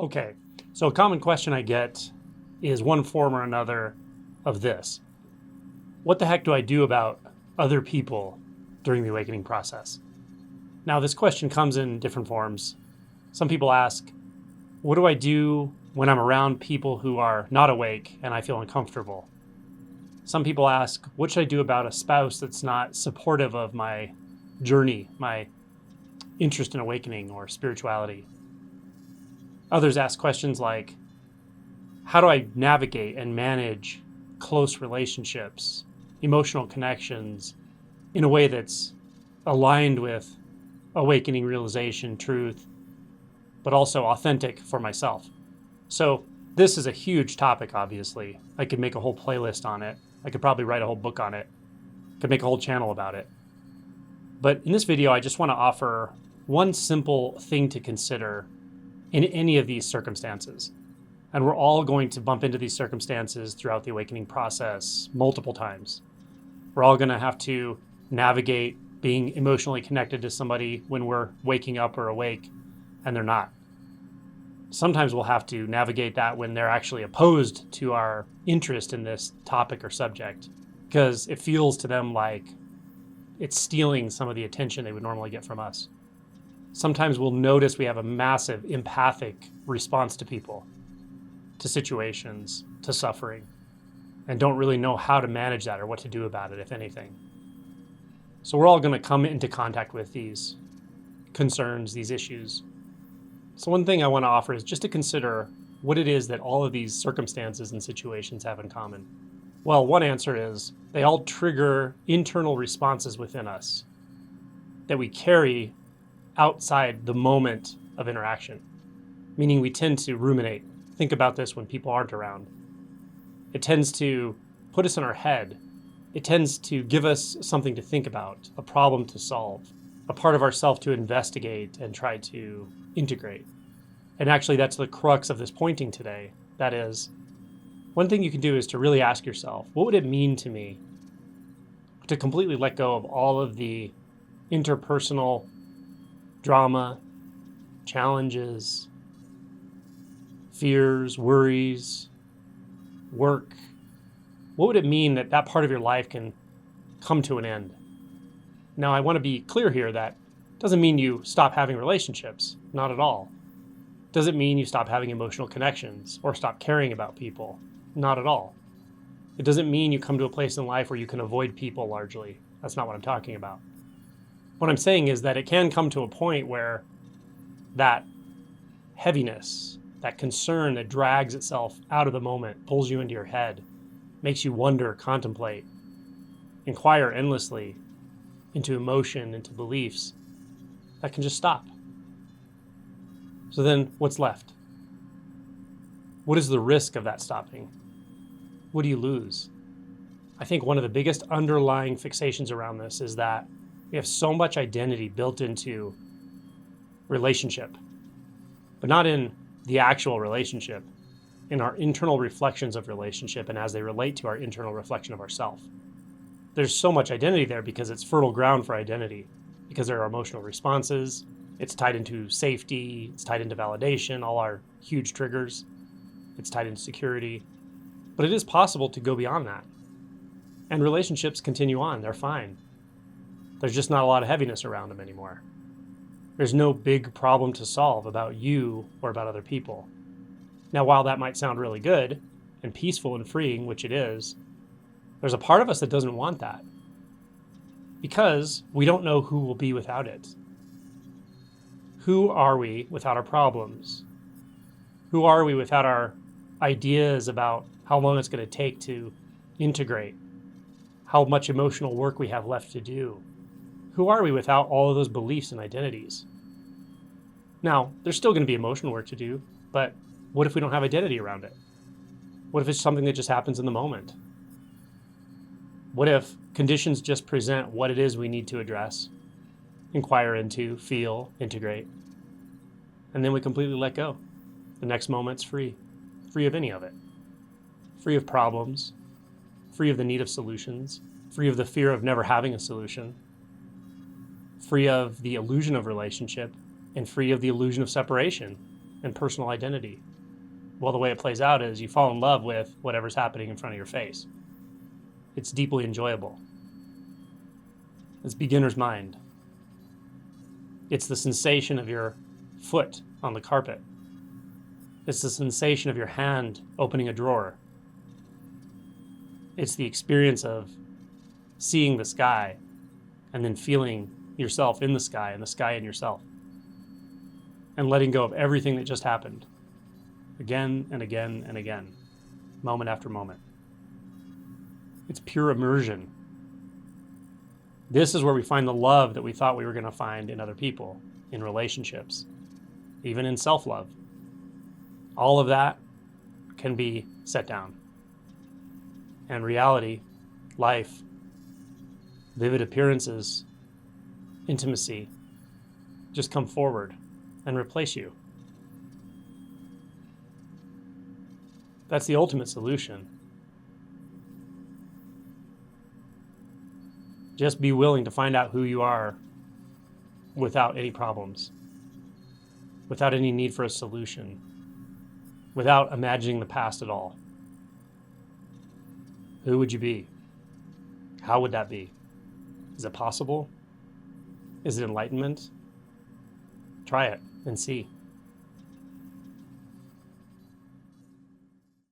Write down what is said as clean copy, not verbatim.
Okay, so a common question I get is one form or another of this. What the heck do I do about other people during the awakening process? Now, this question comes in different forms. Some people ask, what do I do when I'm around people who are not awake and I feel uncomfortable? Some people ask, what should I do about a spouse that's not supportive of my journey, my interest in awakening or spirituality? Others ask questions like, how do I navigate and manage close relationships, emotional connections in a way that's aligned with awakening realization, truth, but also authentic for myself? So this is a huge topic, obviously. I could make a whole playlist on it. I could probably write a whole book on it. I could make a whole channel about it. But in this video, I just want to offer one simple thing to consider in any of these circumstances. And we're all going to bump into these circumstances throughout the awakening process multiple times. We're all going to have to navigate being emotionally connected to somebody when we're waking up or awake and they're not. Sometimes we'll have to navigate that when they're actually opposed to our interest in this topic or subject, because it feels to them like it's stealing some of the attention they would normally get from us. Sometimes we'll notice we have a massive empathic response to people, to situations, to suffering, and don't really know how to manage that or what to do about it, if anything. So we're all going to come into contact with these concerns, these issues. So one thing I want to offer is just to consider what it is that all of these circumstances and situations have in common. Well, one answer is they all trigger internal responses within us that we carry outside the moment of interaction, meaning we tend to ruminate, think about this when people aren't around. It tends to put us in our head. It tends to give us something to think about, a problem to solve, a part of ourself to investigate and try to integrate. And actually, that's the crux of this pointing today. That is, one thing you can do is to really ask yourself, what would it mean to me to completely let go of all of the interpersonal drama, challenges, fears, worries, work? What would it mean that that part of your life can come to an end? Now, I want to be clear here that doesn't mean you stop having relationships, not at all. Doesn't mean you stop having emotional connections or stop caring about people, not at all. It doesn't mean you come to a place in life where you can avoid people largely. That's not what I'm talking about. What I'm saying is that it can come to a point where that heaviness, that concern that drags itself out of the moment, pulls you into your head, makes you wonder, contemplate, inquire endlessly into emotion, into beliefs, that can just stop. So then what's left? What is the risk of that stopping? What do you lose? I think one of the biggest underlying fixations around this is that we have so much identity built into relationship, but not in the actual relationship, in our internal reflections of relationship and as they relate to our internal reflection of ourself. There's so much identity there because it's fertile ground for identity, because there are emotional responses, it's tied into safety, it's tied into validation, all our huge triggers, it's tied into security. But it is possible to go beyond that. And relationships continue on, they're fine. There's just not a lot of heaviness around them anymore. There's no big problem to solve about you or about other people. Now, while that might sound really good and peaceful and freeing, which it is, there's a part of us that doesn't want that because we don't know who will be without it. Who are we without our problems? Who are we without our ideas about how long it's going to take to integrate? How much emotional work we have left to do? Who are we without all of those beliefs and identities? Now, there's still going to be emotional work to do, but what if we don't have identity around it? What if it's something that just happens in the moment? What if conditions just present what it is we need to address, inquire into, feel, integrate, and then we completely let go? The next moment's free of any of it. Free of problems, free of the need of solutions, free of the fear of never having a solution, free of the illusion of relationship, and free of the illusion of separation. and personal identity. Well, the way it plays out is you fall in love with whatever's happening in front of your face. It's deeply enjoyable. It's beginner's mind. It's the sensation of your foot on the carpet. It's the sensation of your hand opening a drawer. It's the experience of seeing the sky and then feeling yourself in the sky and the sky in yourself. And letting go of everything that just happened. Again and again and again. Moment after moment. It's pure immersion. This is where we find the love that we thought we were going to find in other people, in relationships, even in self-love. All of that can be set down. And reality, life, vivid appearances, intimacy, just come forward and replace you. That's the ultimate solution. Just be willing to find out who you are without any problems, without any need for a solution, without imagining the past at all. Who would you be? How would that be? Is it possible? Is it enlightenment? Try it and see.